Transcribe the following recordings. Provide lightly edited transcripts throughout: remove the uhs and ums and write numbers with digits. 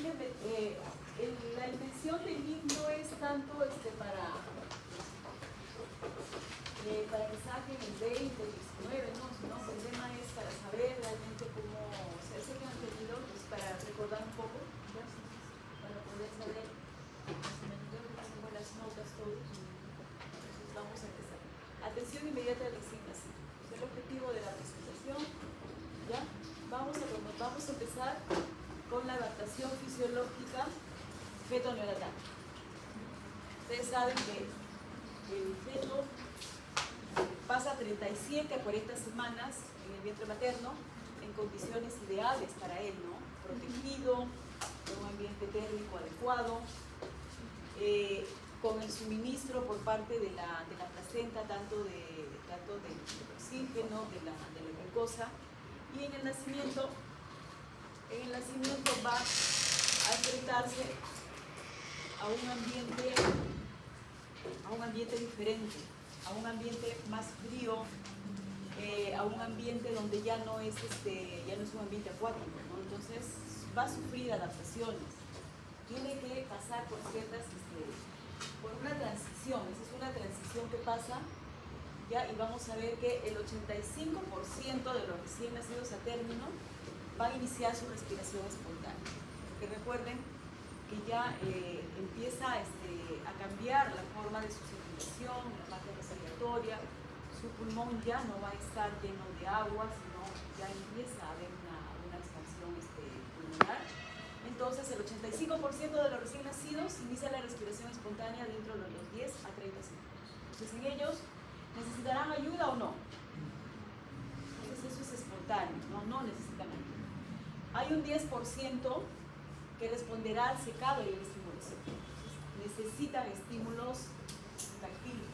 la intención del link no es tanto para que saquen el 20, el 19, no, sino que el tema es para saber realmente cómo se hace que han entendido, pues para recordar un poco, ¿ya? Para poder saber, yo que tengo las notas todos, entonces vamos a empezar. Atención inmediata de designación. Es el objetivo de la presentación, ¿ya? Vamos a empezar con la adaptación fisiológica feto-neonatal. Ustedes saben que el feto pasa 37 a 40 semanas en el vientre materno en condiciones ideales para él, ¿no? Protegido, en un ambiente térmico adecuado, con el suministro por parte de la placenta, tanto de oxígeno, de la glucosa, y en el nacimiento va a enfrentarse a un ambiente diferente, a un ambiente más frío, a un ambiente donde ya no es un ambiente acuático, ¿no? Entonces va a sufrir adaptaciones, tiene que pasar por por una transición. Esa es una transición que pasa, ¿ya? Y vamos a ver que el 85% de los recién nacidos a término va a iniciar su respiración espontánea, porque recuerden que ya empieza a cambiar la forma de su circulación, la parte respiratoria, su pulmón ya no va a estar lleno de agua, sino ya empieza a haber una expansión pulmonar. Entonces el 85% de los recién nacidos inicia la respiración espontánea dentro de los 10 a 30 segundos. Entonces en ellos, ¿necesitarán ayuda o no? Entonces eso es espontáneo, no necesitan ayuda. Hay un 10% que responderá al secado y a la estimulación. Necesitan estímulos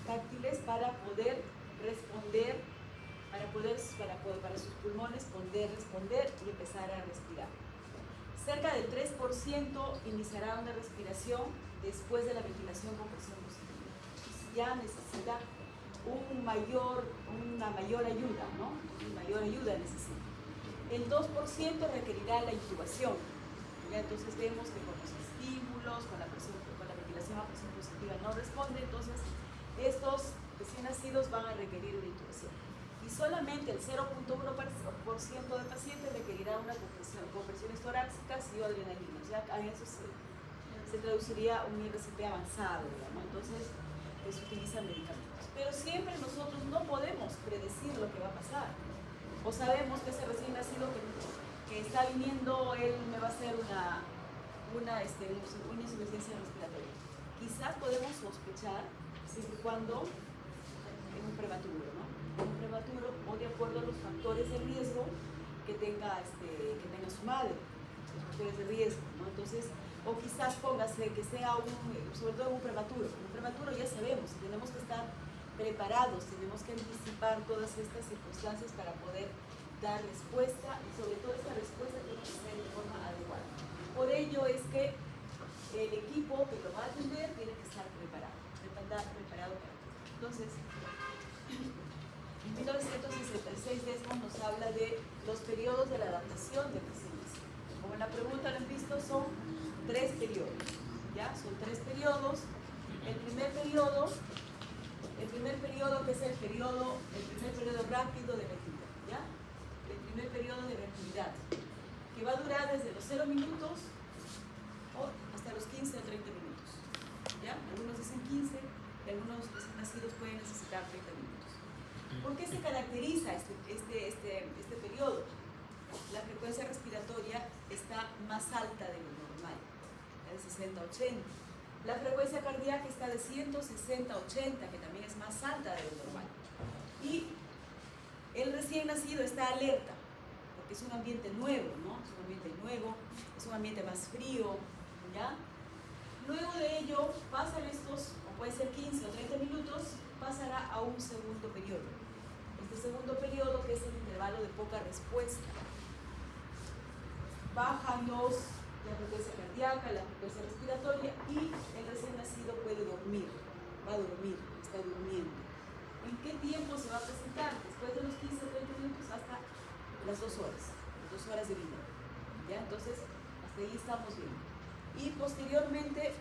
táctiles para poder responder, para sus pulmones poder responder y empezar a respirar. Cerca del 3% iniciará una respiración después de la ventilación con presión positiva. Ya necesita una mayor ayuda, ¿no? Una mayor ayuda necesita. El 2% requerirá la intubación. ¿Ya? Entonces vemos que con los estímulos, con la ventilación a presión positiva no responde, entonces estos recién nacidos van a requerir una intubación. Y solamente el 0.1% de pacientes requerirá una compresiones torácicas y adrenalina. Ya a eso se traduciría un IRCP avanzado, ¿no? Entonces se utilizan medicamentos. Pero siempre nosotros no podemos predecir lo que va a pasar. O sabemos que ese recién nacido que está viniendo, él me va a hacer una insuficiencia respiratoria. Quizás podemos sospechar siempre y cuando en un prematuro, ¿no? En un prematuro o de acuerdo a los factores de riesgo que tenga su madre, los factores de riesgo, ¿no? Entonces, o quizás póngase que sea sobre todo en un prematuro. En un prematuro ya sabemos, tenemos que estar preparados, tenemos que anticipar todas estas circunstancias para poder dar respuesta, y sobre todo esta respuesta tiene que ser de forma adecuada. Por ello es que el equipo que lo va a atender tiene que estar preparado para todo. Entonces, en 1966 Desmond nos habla de los periodos de la adaptación de pacientes. Como en la pregunta lo han visto, son 3 periodos, ¿ya? Son 3 periodos. El primer periodo que es el primer periodo rápido de reactividad, ¿ya? El primer periodo de reactividad, que va a durar desde los 0 minutos hasta los 15 o 30 minutos, ¿ya? Algunos dicen 15 y algunos recién nacidos pueden necesitar 30 minutos. ¿Por qué se caracteriza este periodo? La frecuencia respiratoria está más alta de lo normal, de 60 a 80. La frecuencia cardíaca está de 160 a 80, que también es más alta de lo normal. Y el recién nacido está alerta, porque es un ambiente nuevo, ¿no? Es un ambiente nuevo, es un ambiente más frío, ¿ya? Luego de ello, pasan estos, o puede ser 15 o 30 minutos, pasará a un segundo periodo. Este segundo periodo, que es el intervalo de poca respuesta. Bajan la frecuencia cardíaca, la frecuencia respiratoria, y el recién nacido puede dormir, va a dormir, está durmiendo. ¿En qué tiempo se va a presentar? Después de los 15 o 30 minutos hasta las 2 horas, las 2 horas de vida. ¿Ya? Entonces, hasta ahí estamos bien. y posteriormente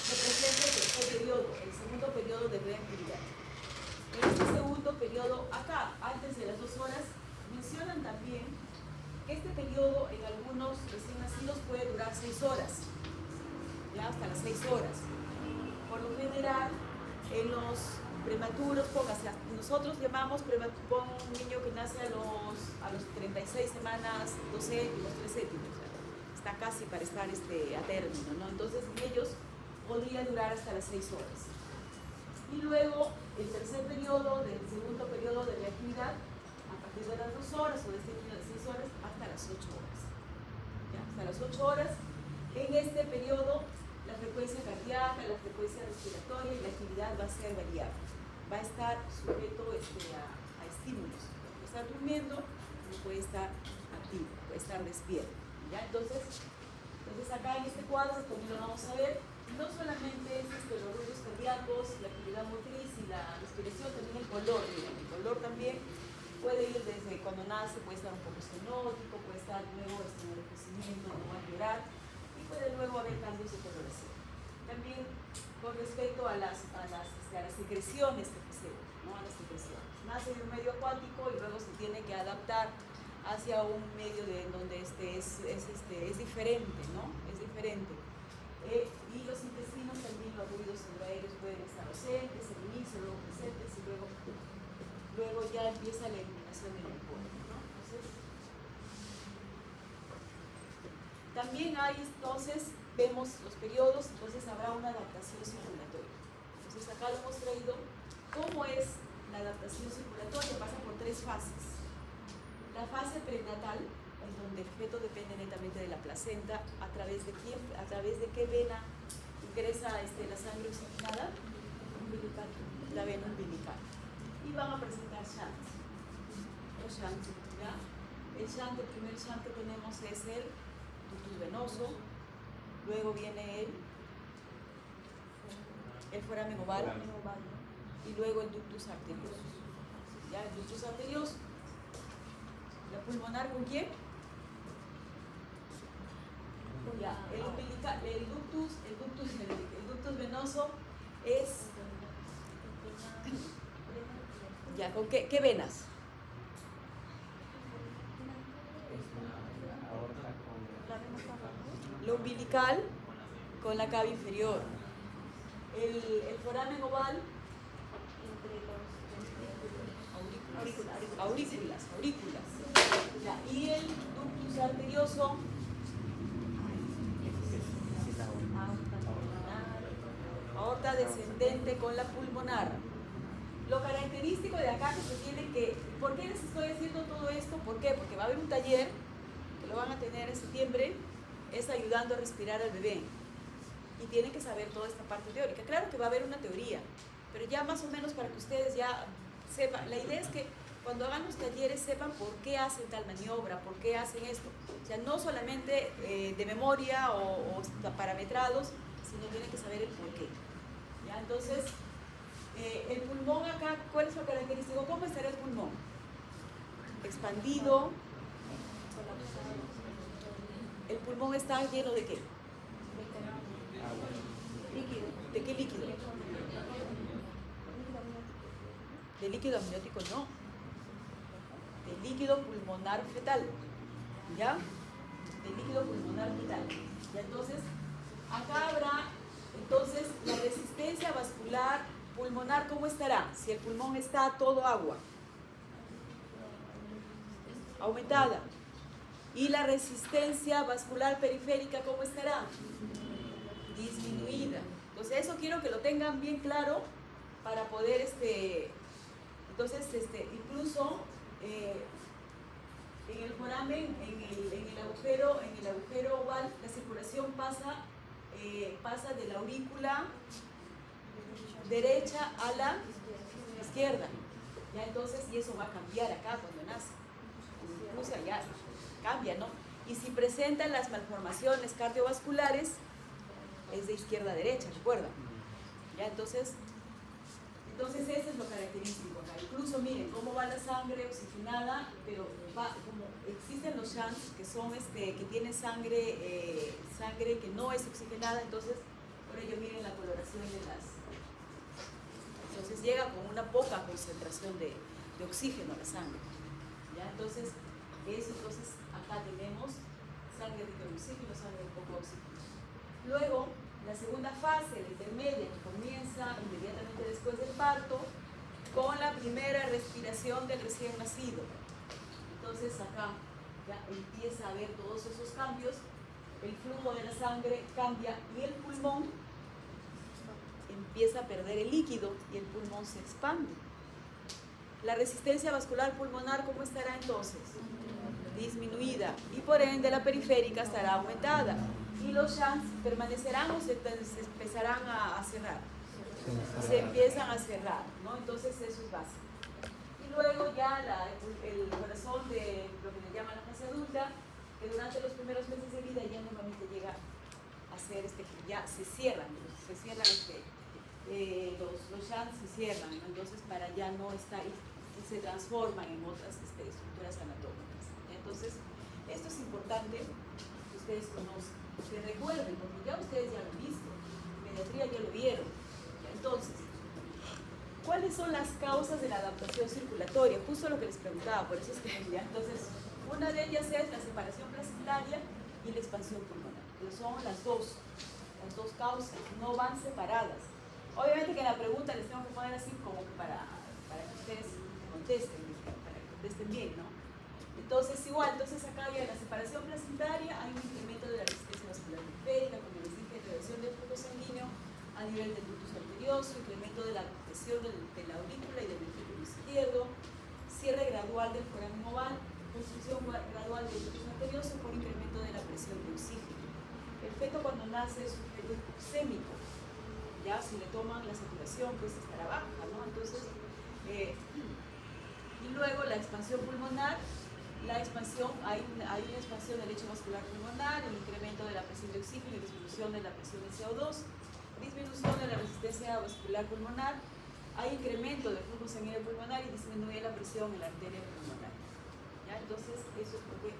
se presenta el tercer periodo, el segundo periodo de reactividad. En este segundo periodo, acá, antes de las 2 horas, mencionan también que este periodo en algunos recién nacidos puede durar 6 horas, ya hasta las 6 horas. Por lo general, en los prematuros, póngase, nosotros llamamos prematuro un niño que nace a los 36 semanas, 2 céntimos, 3 céntimos, o sea, está casi para estar a término, ¿no? Entonces, en ellos podría durar hasta las 6 horas. Y luego, el tercer periodo, del segundo periodo de reactividad, a partir de las 2 horas o de este niño de 6 horas, hasta las 8 horas. ¿Ya? Hasta las 8 horas, en este periodo, la frecuencia cardíaca, la frecuencia respiratoria y la actividad va a ser variable. Va a estar sujeto a estímulos. Puede estar durmiendo, no puede estar activo, puede estar despierto. ¿Ya? Entonces acá en este cuadro también lo vamos a ver. No solamente es los ruidos cardíacos, la actividad motriz y la respiración, también el color. Miren, el color también puede ir desde cuando nace, puede estar un poco estenótico, puede estar luego en el crecimiento, no va a llorar, y puede luego haber cambios de coloración. También con respecto a las secreciones que posee, ¿no? A las secreciones. Nace de un medio acuático y luego se tiene que adaptar hacia un medio donde es diferente, ¿no? Es diferente. Y los intestinos también, los ruidos aéreos pueden estar ausentes, al inicio, luego presentes y luego ya empieza la eliminación del alcohol, ¿no? También hay, entonces, vemos los periodos, entonces habrá una adaptación circulatoria. Entonces acá lo hemos traído, ¿cómo es la adaptación circulatoria? Pasa por 3 fases. La fase prenatal, en donde el feto depende netamente de la placenta, a través de qué vena ingresa la sangre oxigenada, umbilical, la vena umbilical. Y van a presentar shunts. Los shunts, ¿ya? El primer shunt que tenemos es el ductus venoso, luego viene el foramen oval, y luego el ductus arterioso. ¿Ya? El ductus arterioso. ¿La pulmonar con quién? Ya, el umbilical, el ductus venoso es... Ya, ¿con qué venas? La umbilical con la cava inferior. El foramen oval aurículas. Ya, y el ductus arterioso aorta descendente con la pulmonar. Lo característico de acá que se tiene que... ¿Por qué les estoy haciendo todo esto? ¿Por qué? Porque va a haber un taller que lo van a tener en septiembre, es ayudando a respirar al bebé. Y tienen que saber toda esta parte teórica. Claro que va a haber una teoría, pero ya más o menos para que ustedes ya sepan. La idea es que cuando hagan los talleres sepan por qué hacen tal maniobra, por qué hacen esto. O sea, no solamente de memoria o parametrados, sino tienen que saber el por qué. ¿Ya? Entonces, el pulmón acá, ¿cuál es lo característico? ¿Cómo estará el pulmón? Expandido. ¿El pulmón está lleno de qué? ¿De qué líquido? De líquido amniótico no. De líquido pulmonar fetal. ¿Ya? De líquido pulmonar fetal. ¿Ya? Entonces, acá habrá, entonces, la resistencia vascular pulmonar, ¿cómo estará? Si el pulmón está todo agua. Aumentada. Y la resistencia vascular periférica, ¿cómo estará? Disminuida. Entonces, eso quiero que lo tengan bien claro para poder, entonces, incluso en el foramen, en el agujero oval, la circulación pasa de la aurícula derecha a la izquierda. ¿Ya? Entonces, y eso va a cambiar acá cuando nace. Incluso ya cambia, ¿no? Y si presentan las malformaciones cardiovasculares, es de izquierda a derecha, recuerda. ¿Ya? Entonces, Entonces ese es lo característico acá. Incluso miren cómo va la sangre oxigenada, pero como existen los shunts que son que tienen sangre, sangre que no es oxigenada, entonces por ello miren la coloración de las. Entonces llega con una poca concentración de oxígeno a la sangre. ¿Ya? Entonces acá tenemos sangre rica en oxígeno, sangre de poco oxígeno. Luego, la segunda fase, la intermedia, que comienza inmediatamente después del parto, con la primera respiración del recién nacido. Entonces acá ya empieza a haber todos esos cambios, el flujo de la sangre cambia y el pulmón empieza a perder el líquido y el pulmón se expande. La resistencia vascular pulmonar, ¿cómo estará entonces? Disminuida, y por ende la periférica estará aumentada. Y los shunts permanecerán o se empezarán a cerrar. Se empiezan a cerrar, ¿no? Entonces eso es básico. Y luego ya el corazón de lo que le llaman la fase adulta, que durante los primeros meses de vida ya normalmente llega a ser ya se cierran los shunts se cierran, ¿no? Entonces para ya no estar y se transforman en otras estructuras anatómicas. Entonces esto es importante que ustedes conozcan, que recuerden, porque ya ustedes ya lo han visto, en pediatría ya lo vieron. Entonces, ¿cuáles son las causas de la adaptación circulatoria? Justo lo que les preguntaba, por eso es que ya. Entonces, una de ellas es la separación placentaria y la expansión pulmonar. Pero son las dos causas, no van separadas. Obviamente que en la pregunta les tengo que poner así como para que ustedes contesten, para que contesten bien, ¿no? Entonces, acá ya en la separación placentaria hay un incremento de la resistencia vascular periférica, como les dije, reducción del flujo sanguíneo a nivel del ductus arterioso, incremento de la presión de la aurícula y del ventrículo izquierdo, cierre gradual del foramen oval, construcción gradual del ductus arterioso por incremento de la presión de oxígeno. El feto cuando nace es un feto hipoxémico, ya si le toman la saturación pues estará baja, ¿no? Entonces, y luego la expansión pulmonar, hay una expansión del lecho vascular pulmonar, el incremento de la presión de oxígeno y disminución de la presión de CO2, disminución de la resistencia vascular pulmonar, hay incremento del flujo sanguíneo pulmonar y disminuye la presión en la arteria pulmonar. ¿Ya? Entonces, eso es lo que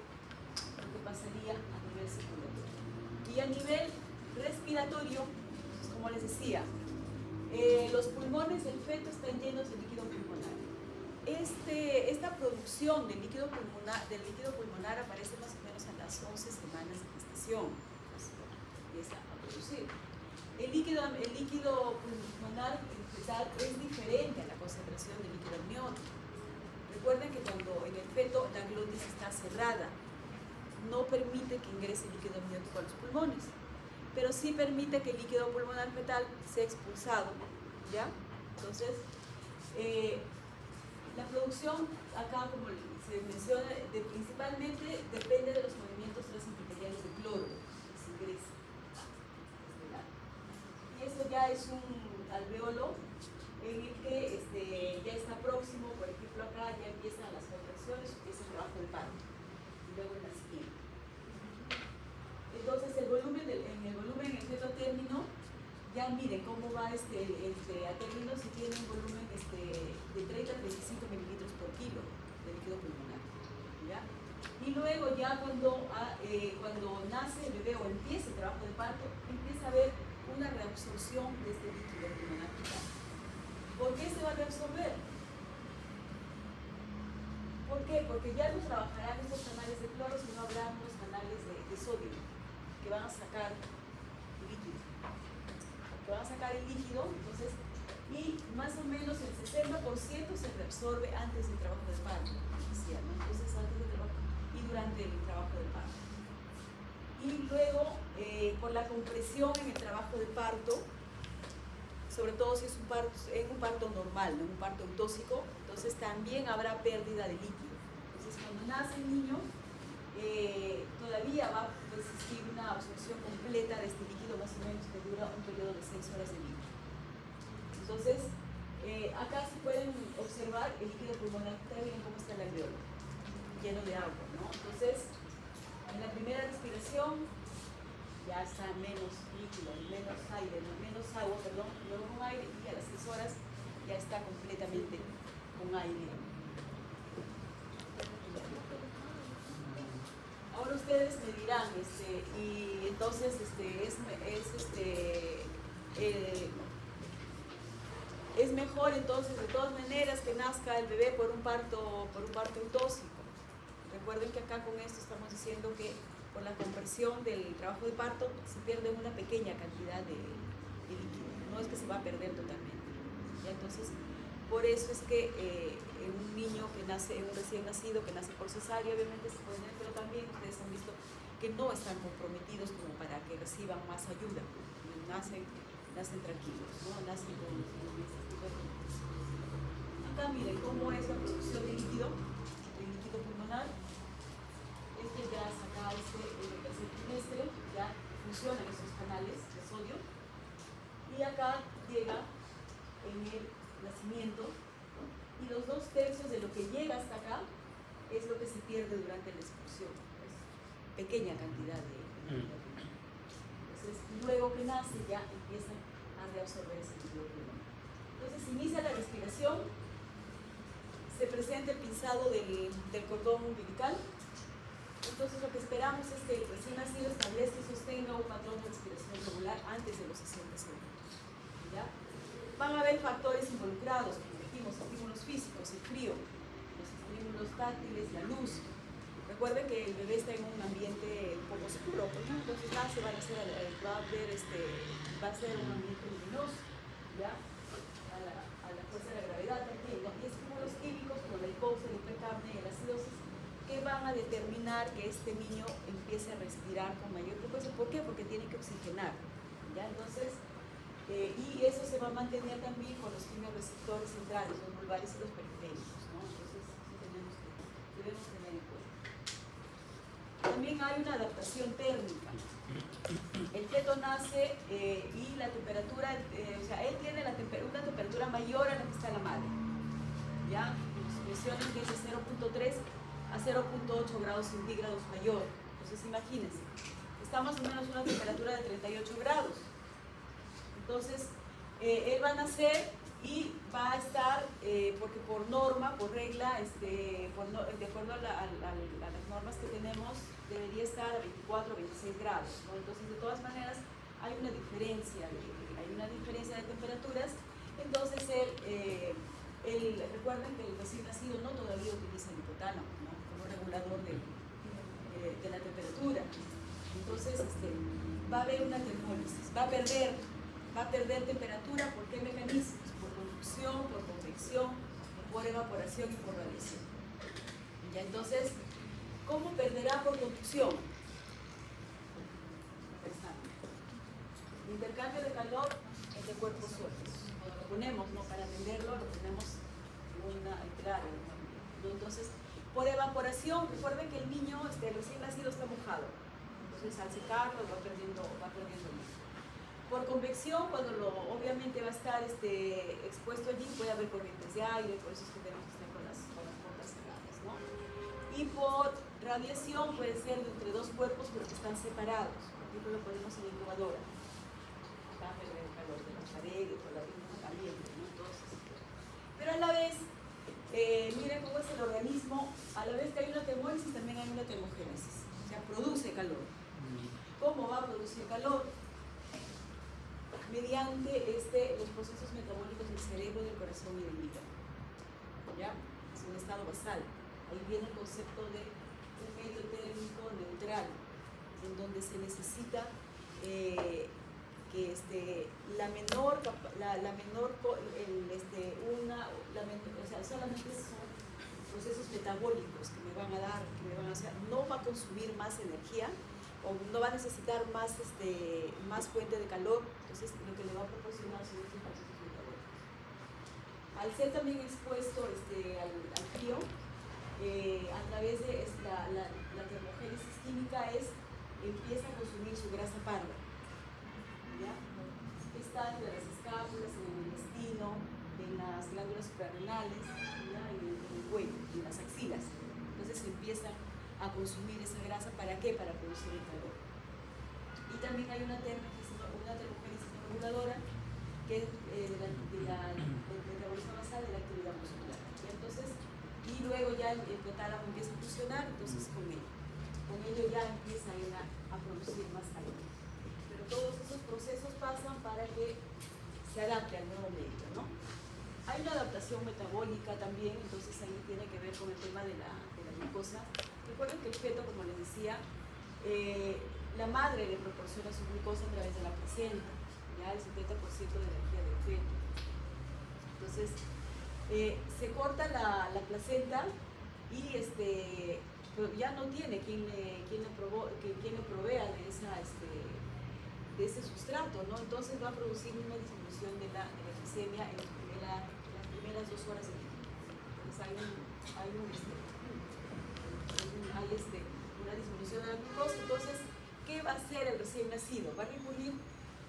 pasaría a nivel circulatorio. Y a nivel respiratorio, pues, como les decía, los pulmones del feto están llenos de líquido pulmonar. Esta producción del líquido pulmonar aparece más o menos a las 11 semanas de gestación. Empieza a producir. El líquido pulmonar fetal es diferente a la concentración del líquido amniótico. Recuerden que cuando en el feto la glotis está cerrada, no permite que ingrese líquido amniótico a los pulmones, pero sí permite que el líquido pulmonar fetal sea expulsado, ¿ya? Entonces, la producción acá, como se menciona, principalmente depende de los movimientos transepiteliales de cloro que se ingresa. Y eso ya es un alveolo en el que ya está próximo, por ejemplo acá ya empiezan las contracciones, empieza el trabajo de parto, y luego el nacimiento. Entonces en el volumen en feto a término, ya miren cómo va a término si tiene un volumen de 30 a 35 mililitros por kilo de líquido pulmonar, ¿ya? Y luego ya cuando nace el bebé o empieza el trabajo de parto, empieza a haber una reabsorción de este líquido pulmonar fetal. ¿Por qué se va a reabsorber? ¿Por qué? Porque ya no trabajarán estos canales de cloro, sino habrá unos canales de sodio que van a sacar líquido. Entonces, y más o menos el 60% se reabsorbe antes del trabajo de parto, ¿no? Entonces antes del trabajo y durante el trabajo de parto. Y luego, por la compresión en el trabajo de parto, sobre todo si es un parto normal, no un parto eutóxico, entonces también habrá pérdida de líquido. Entonces cuando nace el niño, todavía va a existir una absorción completa de este líquido, más o menos que dura un periodo de 6 horas de vida. Entonces, acá se pueden observar el líquido pulmonar, miren cómo está el alveolo, lleno de agua, ¿no? Entonces, en la primera respiración ya está menos líquido, menos agua, luego un aire, y a las 6 horas ya está completamente con aire. Ahora ustedes me dirán, y entonces es mejor entonces de todas maneras que nazca el bebé por un parto eutóxico. Recuerden que acá con esto estamos diciendo que por la compresión del trabajo de parto se pierde una pequeña cantidad de líquido, no es que se va a perder totalmente. ¿Ya? Entonces, por eso es que un niño que nace, un recién nacido que nace por cesárea, obviamente se puede tener, pero también ustedes han visto que no están comprometidos como para que reciban más ayuda, nacen tranquilos, ¿no? Nacen con este tipo de cosas. Acá miren cómo es la producción de líquido pulmonar. Ya sacado en el tercer trimestre, ya funcionan esos canales de sodio, y acá llega en el nacimiento, y los 2/3 de lo que llega hasta acá es lo que se pierde durante la expulsión, es pequeña cantidad de líquido. Entonces, luego que nace ya empiezan a reabsorber ese líquido pulmonar. Entonces, inicia la respiración, se presenta el pinzado del cordón umbilical. Entonces lo que esperamos es que el recién nacido establezca y sostenga un patrón de respiración regular antes de los 60 segundos. ¿Ya? Van a haber factores involucrados, como dijimos, estímulos físicos, el frío, los estímulos táctiles, la luz. Recuerden que el bebé está en un ambiente un poco oscuro, entonces va a ser un ambiente luminoso, ¿ya? A la fuerza de la gravedad también, ¿no? Y estímulos químicos como la hipoxia, el hipercapnia y la acidosis, que van a determinar que este niño empiece a respirar con mayor frecuencia. ¿Por qué? Porque tiene que oxigenar, ¿ya? Entonces, y eso se va a mantener también con los quimioreceptores centrales, los vulvares y los periféricos, ¿no? Entonces, debemos tener en cuenta. También hay una adaptación térmica. El feto nace y la temperatura, o sea, él tiene una temperatura mayor a la que está la madre, ¿ya? Mencionan que es de 0.3 a 0.8 grados centígrados mayor. Entonces imagínense, está más o menos una temperatura de 38 grados. Entonces él va a nacer y va a estar, porque por norma, por regla, de acuerdo a las normas que tenemos, debería estar a 24 o 26 grados, ¿no? Entonces de todas maneras hay una diferencia de temperaturas. Entonces recuerden que el recién nacido no todavía utiliza el hipotálamo, ¿no? Como regulador de la temperatura. Entonces va a haber una termólisis, va a perder temperatura. ¿Por qué mecanismos? Por conducción, por convección, por evaporación y por radiación. ¿Ya? Entonces, ¿cómo perderá por conducción? Intercambio de calor entre cuerpos sueltos. Cuando lo ponemos, ¿no? Para atenderlo, lo tenemos claro, ¿no? Entonces, por evaporación, recuerden que el niño recién nacido está mojado. Entonces, al secarlo va perdiendo líquido. Por convección, cuando obviamente va a estar expuesto allí, puede haber corrientes de aire, por eso es que tenemos que estar con las puertas cerradas, ¿no? Y por radiación puede ser entre dos cuerpos pero que están separados. Por ejemplo, lo ponemos en la incubadora. Acá el calor de las paredes, por la misma caliente, ¿no? Entonces, pero a la vez, miren cómo es el organismo, a la vez que hay una termólisis, también hay una termogénesis. O sea, produce calor. ¿Cómo va a producir calor? Mediante los procesos metabólicos del cerebro, del corazón y del hígado. ¿Ya? Es un estado basal. Ahí viene el concepto de un medio térmico neutral, en donde se necesita que solamente son procesos metabólicos que me van a dar, no va a consumir más energía, o no va a necesitar más fuente de calor. Entonces lo que le va a proporcionar son estos procesos metabólicos. Al ser también expuesto al frío, a través de la termogénesis química empieza a consumir su grasa parda, ¿ya? Está entre las escápulas, en el intestino, en las glándulas suprarrenales, ¿ya? En el cuello, en las axilas. Entonces empieza a consumir esa grasa. ¿Para qué? Para producir el calor. Y también hay una termogénesis reguladora, que es del metabolismo basal de la actividad muscular. ¿Ya? Entonces, y luego ya el hipotálamo empieza a funcionar, entonces con ello ya empieza a producir más calor. Pero todos esos procesos pasan para que se adapte al nuevo medio, ¿no? Hay una adaptación metabólica también, entonces ahí tiene que ver con el tema de la glucosa. Recuerden que el feto, como les decía, la madre le proporciona su glucosa a través de la placenta, ya el 70% de energía del feto. Entonces, se corta la placenta y pero ya no tiene quien le provea de ese sustrato, ¿no? Entonces va a producir una disminución de la glicemia en las primeras 2 horas del día. Entonces hay una disminución de la glucosa. Entonces, ¿qué va a hacer el recién nacido? Va a recurrir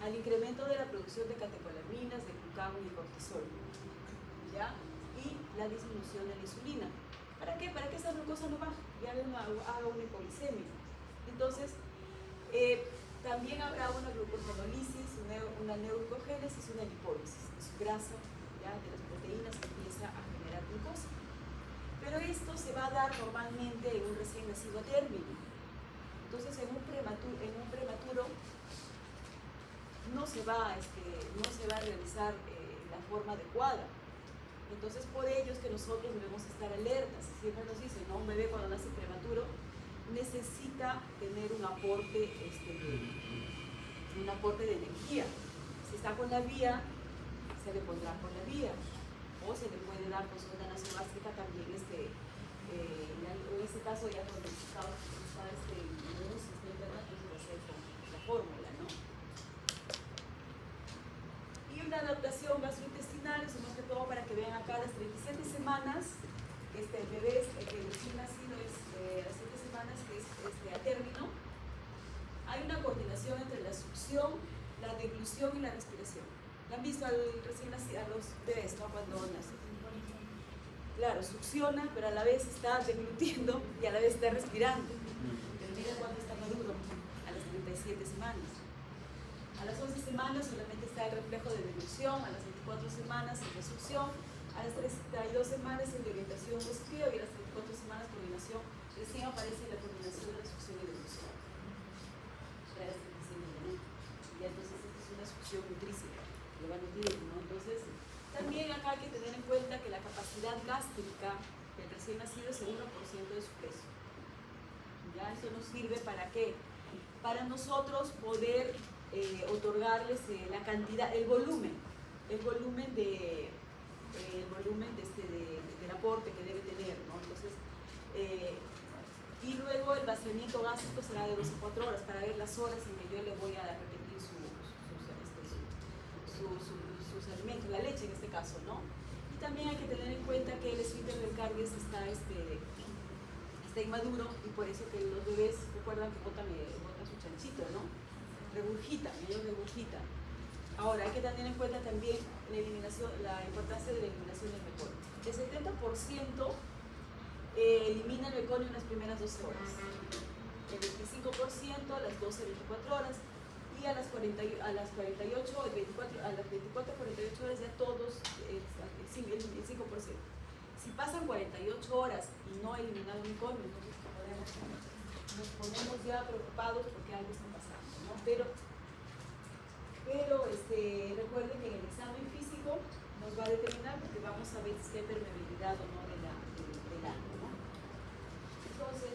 al incremento de la producción de catecolaminas, de glucagón y cortisol, ¿ya? Y la disminución de la insulina. ¿Para qué? Para que esa glucosa no baje y haga una hipoglicemia. Entonces, también habrá una glucogenólisis, una neurogénesis y una lipólisis de su grasa, ¿ya? De las proteínas que empieza a generar glucosa. Pero esto se va a dar normalmente en un recién nacido a término. Entonces, en un prematuro no se va a realizar la forma adecuada. Entonces, por ello es que nosotros debemos estar alertas. Siempre nos dicen, ¿no? Un bebé cuando nace prematuro necesita tener un aporte de energía. Si está con la vía, se le pondrá con la vía. O se le puede dar con sonda nasogástrica también, en este caso ya cuando está inmunosis, ¿verdad? Entonces va a ser con la fórmula, ¿no? Y una adaptación gastrointestinal es más que todo para que vean acá las 37 semanas, el bebé, el recién nacido es las 7 semanas, que es a término. Hay una coordinación entre la succión, la deglución y la respiración. ¿La han visto recién nacido, a los bebés, ¿no? Cuando nacen? Claro, succiona, pero a la vez está deglutiendo y a la vez está respirando. Pero mira cuando está maduro, a las 37 semanas. A las 11 semanas solamente está el reflejo de deglución, a las 24 semanas el de succión, a las 32 semanas el de orientación positiva y a las 34 semanas coordinación. Recién aparece la coordinación de la succión y deglución. Y entonces esta es una succión nutricia, lo van a decir, ¿no? Entonces, también acá hay que tener en cuenta que la capacidad gástrica del recién nacido es el 1% de su peso. ¿Ya? Eso nos sirve para qué? Para nosotros poder otorgarles la cantidad, el volumen del aporte que debe tener, ¿no? Entonces, y luego el vaciamiento gástrico será de 2 a 4 horas para ver las horas en que yo le voy a repetir sus alimentos, la leche en este caso, ¿no? Y también hay que tener en cuenta que el esfínter del cardias está inmaduro y por eso que los bebés recuerdan que botan su chanchito, ¿no? Regurgitan, ellos regurgitan. Ahora hay que tener en cuenta también la importancia de la eliminación del meconio. El 70% elimina el meconio en las primeras 12 horas, el 25% a las 12-24 horas y a las 48, a las 24 a 48 horas ya todos el 5%. Si pasan 48 horas y no eliminado el meconio, entonces nos ponemos ya preocupados porque algo está pasando, ¿no? Pero recuerden que en el examen físico nos va a determinar porque vamos a ver si hay permeabilidad o no del agua, ¿no? Entonces,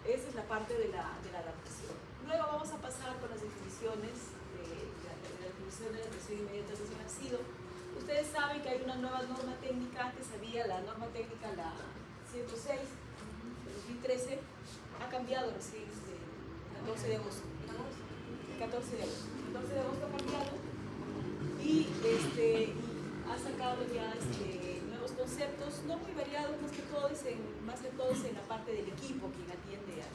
esa es la parte de la adaptación. Luego vamos a pasar con las definiciones de la definición de la atención inmediata del recién nacido. Ustedes saben que hay una nueva norma técnica, antes había la norma técnica, la 106 de 2013, ha cambiado recién el 14 de agosto. El 14 de agosto ha cambiado y ha sacado ya nuevos conceptos, no muy variados, más que todos en la parte del equipo quien atiende al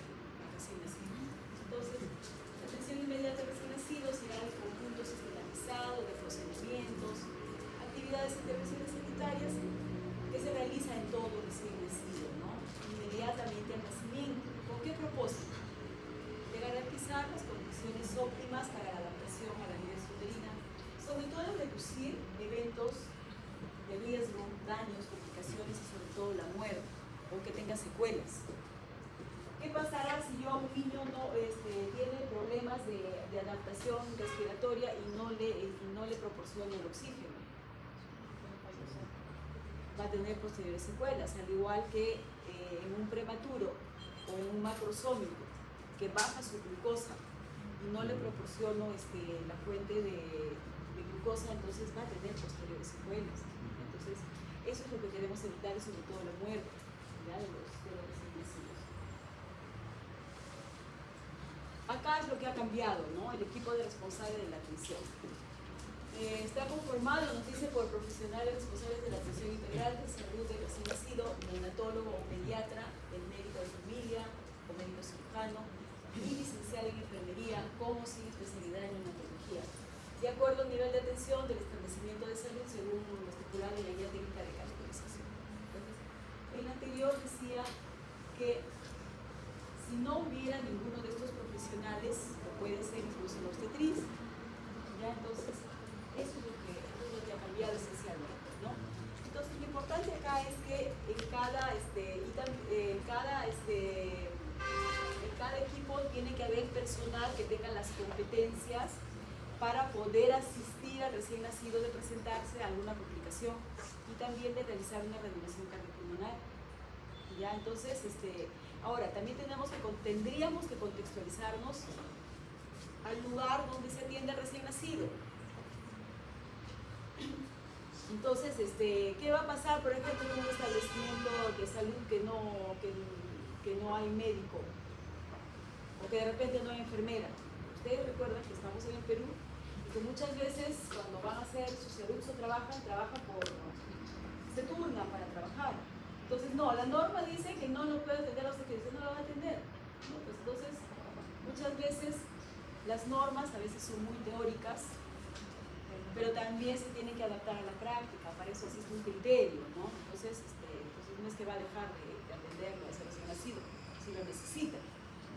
recién nacido. Entonces, la atención inmediata al recién nacido será el conjunto sistematizado de procedimientos, actividades e intervenciones sanitarias que se realiza en todo recién nacido, ¿no? Inmediatamente al nacimiento. ¿Con qué propósito? De garantizar las condiciones óptimas para la adaptación a la vida sobre todo reducir eventos de riesgo, daños, complicaciones y sobre todo la muerte, o que tenga secuelas. ¿Qué pasará si yo a un niño tiene problemas de adaptación respiratoria y no le proporciono el oxígeno? Va a tener posteriores secuelas, al igual que en un prematuro o en un macrosómico que baja su glucosa y no le proporciono la fuente de glucosa, entonces va a tener posteriores secuelas. Entonces, eso es lo que queremos evitar, y sobre todo la muerte, ¿ya? de los recién nacidos. Acá es lo que ha cambiado, ¿no? El equipo de responsable de la atención. Está conformado, nos dice, por profesionales responsables de la atención integral de salud del recién nacido, neonatólogo o pediatra, el médico de familia o médico cirujano, y licenciado en enfermería con o sin especialidad en neonatología, de acuerdo al nivel de atención del establecimiento de salud según lo estipulado en la guía técnica de categorización. Entonces, el anterior decía que si no hubiera ninguno de estos profesionales, o puede ser incluso la obstetriz, ya entonces eso es lo que ha cambiado esencialmente, ¿no? Entonces lo importante acá es que en cada equipo tiene que haber personal que tenga las competencias para poder asistir al recién nacido de presentarse a alguna complicación y también de realizar una reanimación cardiopulmonar. Ya, entonces, ahora también tendríamos que contextualizarnos al lugar donde se atiende al recién nacido. Entonces, ¿qué va a pasar, por ejemplo, en un establecimiento de salud que no hay médico o que de repente no hay enfermera? Ustedes recuerdan que estamos en el Perú y que muchas veces cuando van a hacer su servicio trabajan se turnan para trabajar. Entonces, no, la norma dice que no lo puede atender a usted, que usted no lo va a atender. ¿No? Pues entonces, muchas veces las normas a veces son muy teóricas, pero también se tienen que adaptar a la práctica, para eso existe un criterio, ¿no? Entonces, no es que va a dejar de atenderlo a ese recién nacido, si lo necesita,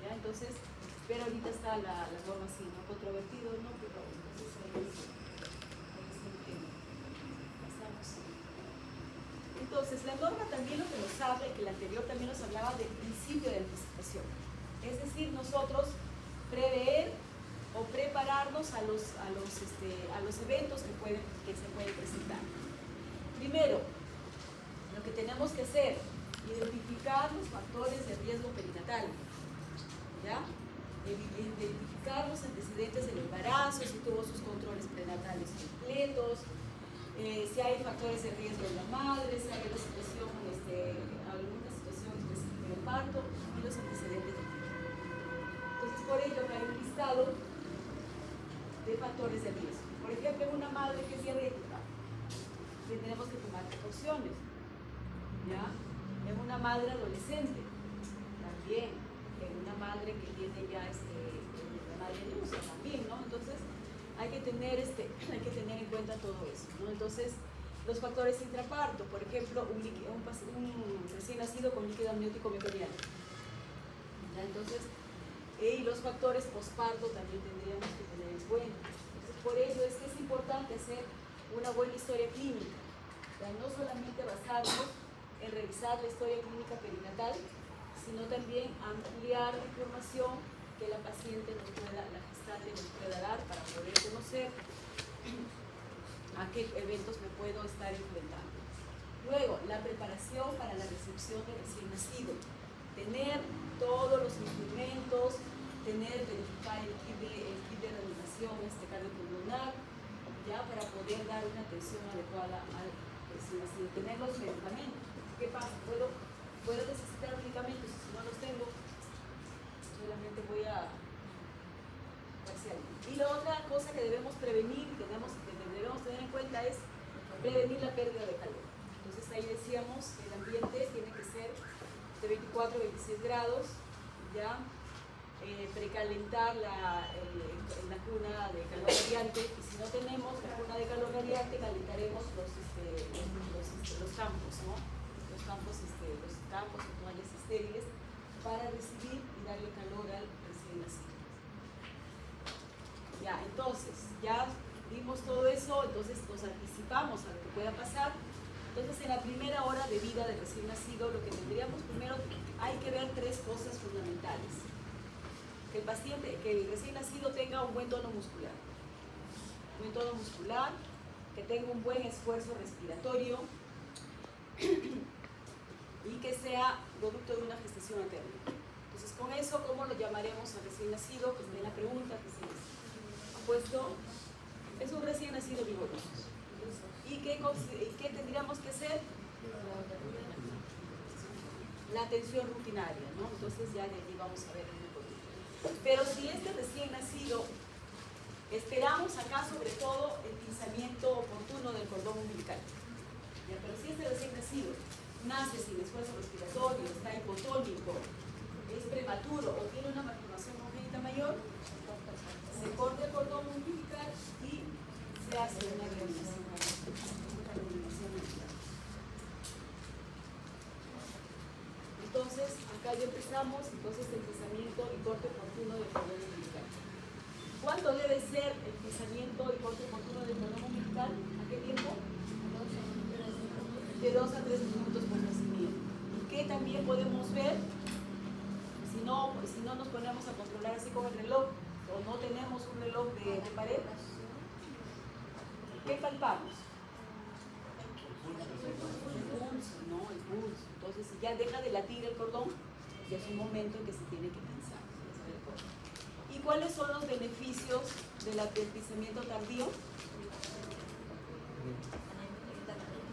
¿ya? Entonces, pero ahorita está la norma así, ¿no? Controvertido, ¿no? Pero entonces ahí es el tema. Pasamos. Entonces, la norma también lo que nos habla, que el anterior también nos hablaba del principio de anticipación, es decir, nosotros prever o prepararnos a los eventos que se pueden presentar. Primero, lo que tenemos que hacer, identificar los factores de riesgo perinatal, ¿ya? Identificar los antecedentes del embarazo, si tuvo sus controles prenatales completos, si hay factores de riesgo en la madre, si hay alguna situación específica del parto y los antecedentes del parto. Entonces, por ello hay un listado de factores de riesgo. Por ejemplo, en una madre que es diabética, tenemos que tomar precauciones, ¿ya? En una madre adolescente, también. En una madre que tiene ya la madre lusa también, ¿no? Entonces, hay que tener en cuenta todo eso, ¿no? Entonces, los factores intraparto, por ejemplo, un recién nacido con líquido amniótico miocardial, ¿ya? Entonces, y los factores posparto también tendríamos que tener en cuenta. Entonces, por ello es que es importante hacer una buena historia clínica, ya no solamente basarnos en revisar la historia clínica perinatal, sino también ampliar la información que la paciente la gestante nos pueda dar para poder conocer a qué eventos me puedo estar enfrentando. Luego, la preparación para la recepción del recién nacido. Tener todos los instrumentos, verificar el kit de reanimación cardiopulmonar, ya para poder dar una atención adecuada al recién nacido. Tener los medicamentos. ¿Qué pasa? Puedo necesitar medicamentos y si no los tengo, solamente voy a parcial. Y la otra cosa que debemos prevenir, que debemos tener en cuenta es prevenir la pérdida de calor. Entonces ahí decíamos que el ambiente tiene que ser de 24 a 26 grados, ya precalentar la cuna de calor radiante, y si no tenemos la cuna de calor radiante, calentaremos los campos, ¿no? Los campos o toallas estériles para recibir y darle calor al recién nacido. Ya, entonces, ya vimos todo eso. entonces nos anticipamos a lo que pueda pasar. Entonces, en la primera hora de vida del recién nacido, lo que tendríamos primero, hay que ver tres cosas fundamentales. Que el paciente, que el recién nacido tenga un buen tono muscular. Un buen tono muscular, que tenga un buen esfuerzo respiratorio y que sea producto de una gestación materna. Entonces, con eso, ¿cómo lo llamaremos al recién nacido? Pues viene la pregunta que se ha puesto. Es un recién nacido vigoroso. ¿Y qué tendríamos que hacer? La atención rutinaria, ¿no? Entonces ya de aquí vamos a ver un poquito. Pero si este recién nacido, esperamos acá sobre todo el pinzamiento oportuno del cordón umbilical. ¿Ya? Pero si este recién nacido nace sin esfuerzo respiratorio, está hipotónico, es prematuro o tiene una malformación congénita mayor, se corta el cordón umbilical y se hace una reanimación. Entonces, acá ya empezamos, entonces el pisamiento y corte oportuno del cordón umbilical. ¿Cuánto debe ser el pisamiento y corte oportuno del cordón umbilical? ¿A qué tiempo? De 2 a 3 minutos por nacimiento. ¿Y qué también podemos ver? Si no nos ponemos a controlar así con el reloj, o no tenemos un reloj de pared, ¿qué palpamos? El pulso, ¿no? El pulso. Entonces, si ya deja de latir el cordón, ya es un momento en que se tiene que pinzar. ¿Y cuáles son los beneficios del pisamiento tardío?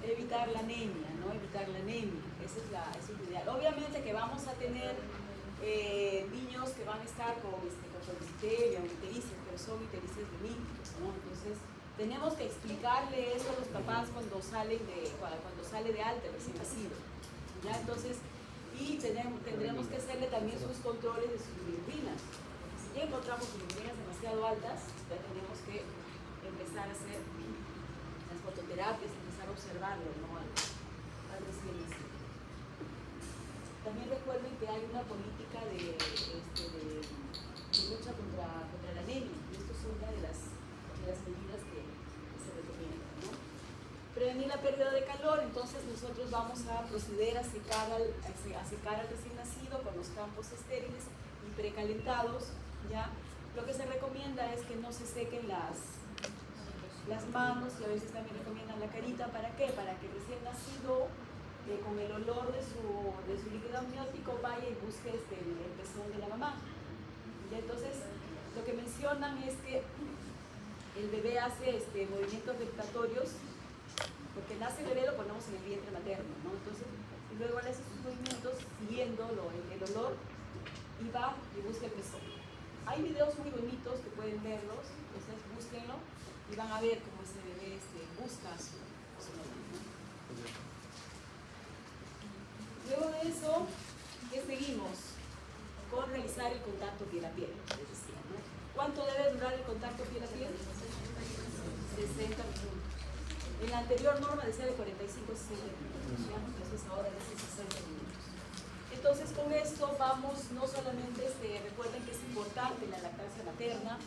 Evitar la anemia, ¿no? Evitar la anemia. Eso es lo ideal. Obviamente que vamos a tener niños que van a estar con colpocepteria o ictericia, pero son ictericias benignas, ¿no? Entonces, tenemos que explicarle eso a los papás cuando sale de alta el recién nacido. ¿Ya? Entonces, y tendremos que hacerle también sus controles de sus bilirrubinas. Si ya encontramos bilirrubinas demasiado altas, ya tenemos que empezar a hacer las fototerapias, empezar a observarlo, ¿no? al recién nacido. También recuerden que hay una política de lucha contra la anemia, y esto es una de las medidas que se recomiendan, ¿no? Prevenir la pérdida de calor, entonces nosotros vamos a proceder a secar al recién nacido con los campos estériles y precalentados, ¿ya? Lo que se recomienda es que no se sequen las manos, y a veces también recomiendan la carita. ¿Para qué? Para que el recién nacido, con el olor de su líquido amniótico, vaya y busque el pezón de la mamá. ¿Ya? Entonces, lo que mencionan es que el bebé hace movimientos vegetatorios, porque nace el bebé, lo ponemos en el vientre materno, ¿no? Entonces, y luego él hace sus movimientos siguiendo el olor y va y busca el pezón. Hay videos muy bonitos que pueden verlos, entonces búsquenlo y van a ver cómo ese bebé busca su olor, ¿no? Luego de eso, ¿qué seguimos? Con realizar el contacto piel a piel, les decía, ¿no? ¿Cuánto debe durar el contacto piel a piel? 60 minutos. En la anterior norma decía de 45 a 60 minutos, ¿ya? Entonces ahora dice 60 minutos. Entonces con esto vamos, no solamente recuerden que es importante la lactancia materna,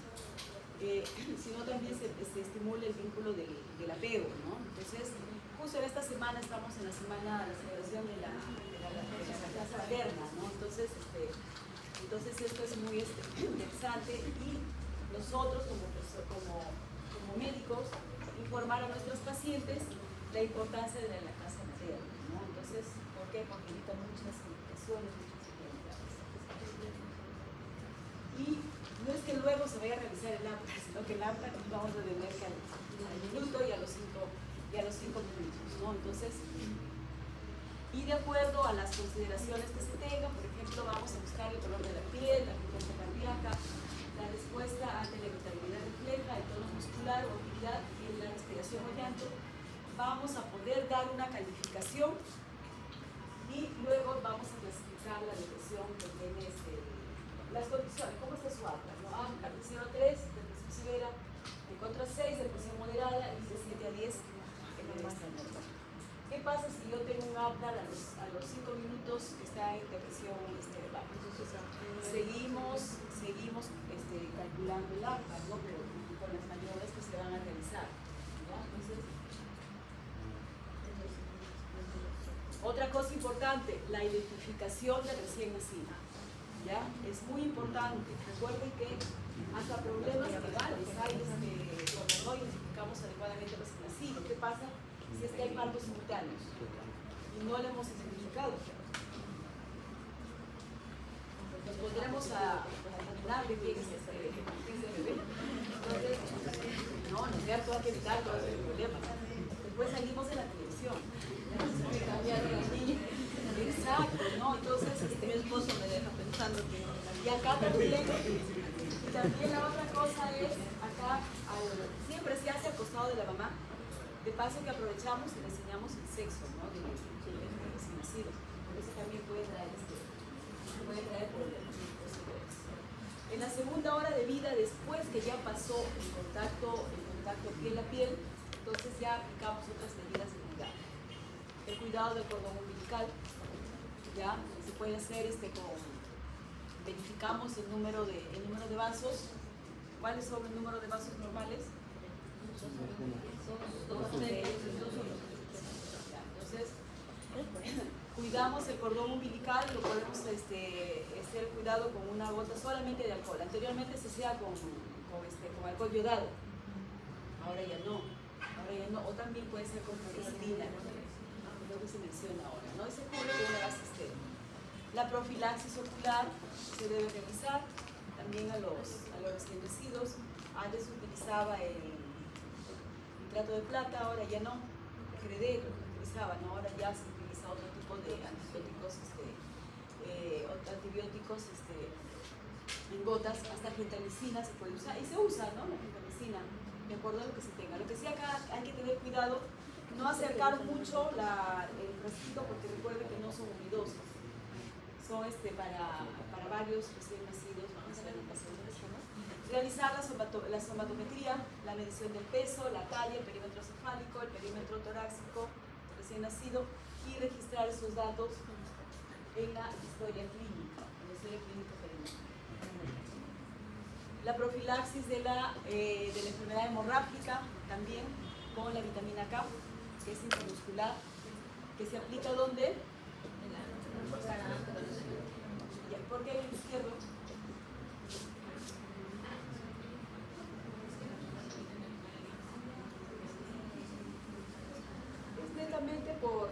sino también se estimula el vínculo del apego, ¿no? Entonces, justo en esta semana estamos en la celebración de la lactancia materna, ¿no? Entonces esto es muy interesante, y nosotros como médicos informar a nuestros pacientes la importancia de la lactancia materna, ¿no? Entonces, ¿por qué? Porque evita muchas complicaciones, muchas enfermedades. Y no es que luego se vaya a realizar el APRA, sino que el APRA vamos a tener que al minuto y a los 5 minutos, ¿no? Entonces, y de acuerdo a las consideraciones que se tengan, por ejemplo, vamos a buscar el color de la piel, la frecuencia cardíaca, la respuesta ante la irritabilidad refleja, el tono muscular o actividad y la respiración o llanto. Vamos a poder dar una calificación y luego vamos a clasificar la depresión que tiene las condiciones. ¿Cómo está su APRA? ¿No? Depresión 3, depresión severa, en contra 6, depresión moderada, y de 7 a 10 en el más normal. ¿Qué pasa si yo tengo un APRA a los 5 minutos que está en depresión baja? Entonces, seguimos calculando el APRA, ¿no? Pero con las maniobras que se van a realizar, ¿no? la identificación del recién nacido. ¿Ya? Es muy importante. Recuerden que hasta problemas legales hay cuando no identificamos adecuadamente al recién nacido. ¿Qué pasa si es que hay partos simultáneos y no lo hemos identificado? Nos pondremos a determinar de quién es ese bebé. Entonces, no es cierto, hay que evitar todos esos problemas. Después salimos de la televisión. Me cambiaron las niñas. Exacto, ¿no? Entonces, mi esposo me deja pensando que... Y acá también, la otra cosa es, acá siempre se hace al costado de la mamá, de paso que aprovechamos y le enseñamos el sexo, ¿no? Del recién nacido. Eso también puede traer problemas. En la segunda hora de vida, después que ya pasó el contacto piel a piel, entonces ya aplicamos otras medidas de cuidado. El cuidado del cordón umbilical, ya se puede hacer verificamos el número de vasos. ¿Cuáles son el número de vasos normales? Entonces, cuidamos el cordón umbilical, lo podemos hacer cuidado con una gota solamente de alcohol. Anteriormente se hacía con alcohol yodado, ahora ya no, o también puede ser con penicilina, lo que se menciona ahora, ¿no? Y se cubre con una gasa estéril. La profilaxis ocular se debe realizar también a los recién nacidos. Antes se utilizaba el nitrato de plata, ahora ya no, Credé lo que utilizaban, ¿no? Ahora ya se utiliza otro tipo de antibióticos en gotas, hasta gentamicina se puede usar, y se usa, ¿no? La gentamicina, de acuerdo a lo que se tenga. Lo que sí acá hay que tener cuidado, no acercar mucho el frasquito, porque recuerden que no son unidosos, son para varios recién nacidos. Vamos a ver el paciente, ¿no? Realizar la somatometría, la medición del peso, la talla, el perímetro cefálico, el perímetro torácico recién nacido, y registrar esos datos en la historia clínica, perinatal. La profilaxis de la enfermedad hemorrágica, también con la vitamina K, que es intramuscular, que se aplica ¿dónde? ¿Por qué el izquierdo? Es netamente como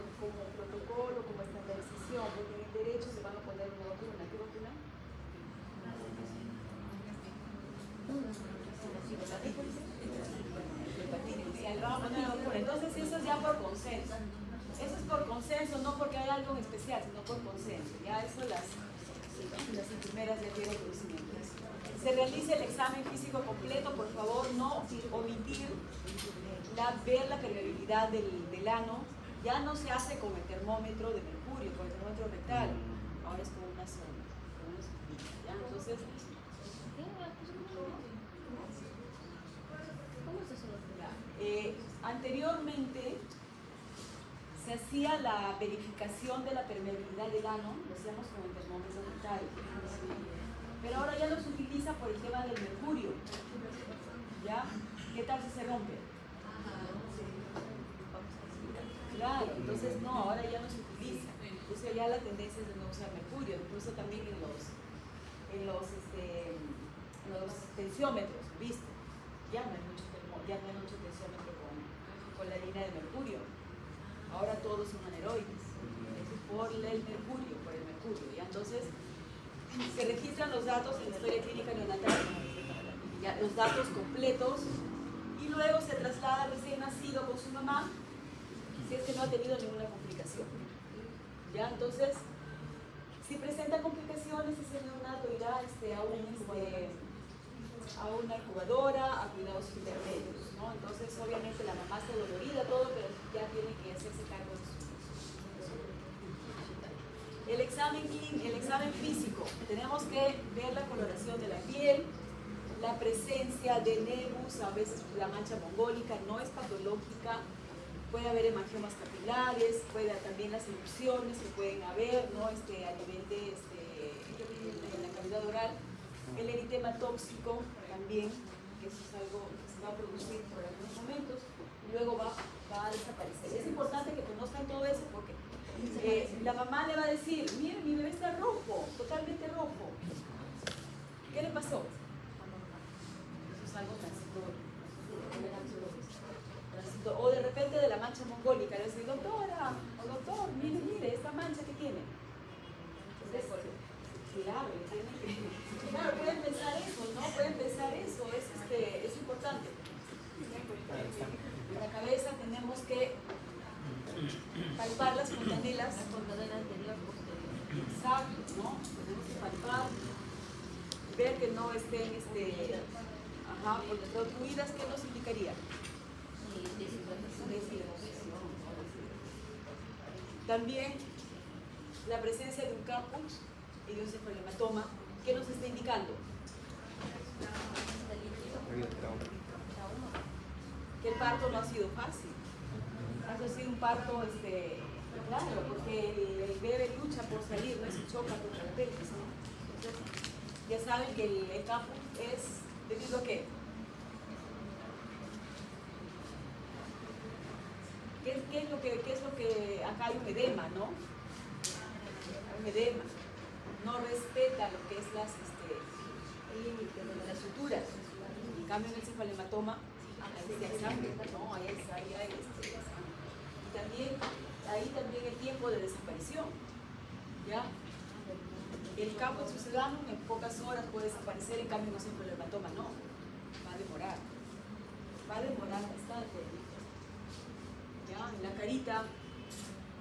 protocolo, como estandarización, porque en el derecho se van a poner una vacuna. ¿Qué vacuna? Entonces eso es ya por consenso. Eso es por consenso, no porque hay algo en especial, sino por consenso. Ya eso las enfermeras ya tienen conocimiento. Se realiza el examen físico completo, por favor, no omitir ver la permeabilidad del ano. Ya no se hace con el termómetro de mercurio, con el termómetro rectal, ahora es con una sonda, ¿ya? Entonces, anteriormente se hacía la verificación de la permeabilidad del ano, lo hacíamos con el termómetro rectal, pero ahora ya no se utiliza por el tema del mercurio, ¿ya? ¿Qué tal si se rompe? Claro, entonces no, ahora ya no se utiliza. Entonces ya la tendencia es de no usar mercurio, incluso también en los tensiómetros, ¿viste? Ya no hay mucho tensiómetro con la línea de mercurio. Ahora todos son aneroides. Eso es por el mercurio, ¿ya? Entonces se registran los datos en la historia clínica neonatal, ya, los datos completos, y luego se traslada al recién nacido con su mamá, si es que no ha tenido ninguna complicación. ¿Ya? Entonces, si presenta complicaciones, ese neonato irá a una incubadora, a cuidados intermedios, ¿no? Entonces, obviamente, la mamá está dolorida, todo, pero ya tiene que hacerse cargo de su el examen físico. Tenemos que ver la coloración de la piel, la presencia de nevus, a veces la mancha mongólica no es patológica. Puede haber hemangiomas capilares, también las erupciones que pueden haber, ¿no? A nivel de en la cavidad oral. El eritema tóxico también, que eso es algo que se va a producir por algunos momentos y luego va a desaparecer. Es importante que conozcan todo eso porque La mamá le va a decir, mire, mi bebé está rojo, totalmente rojo. ¿Qué le pasó? Eso es algo transitorio. O de repente de la mancha mongólica, le dice, doctora o doctor, mire, esta mancha que tiene. Claro, claro, pueden pensar eso, ¿no? Pueden pensar eso, es importante. En la cabeza tenemos que palpar las fontanelas. Exacto, ¿no? Tenemos que palpar, ver que no estén obstruidas. ¿Qué nos indicaría? También la presencia de un caput y de un cefalematoma, ¿qué nos está indicando? Que el parto no ha sido fácil. Ha sido un parto, claro, porque el bebé lucha por salir, no es un choca contra la pelvis, ¿no? Entonces, ya saben que el caput es debido a qué. ¿Qué es lo que acá hay un edema, ¿no? Un edema. No respeta lo que es el límite de las suturas. En cambio, en el cefalematoma, hay sangre, ¿no? Ahí hay sangre. Y ahí también el tiempo de desaparición, ¿ya? El caput sucedáneo en pocas horas puede desaparecer, en cambio, en el cefalematoma no. Va a demorar bastante. ¿Ya? En la carita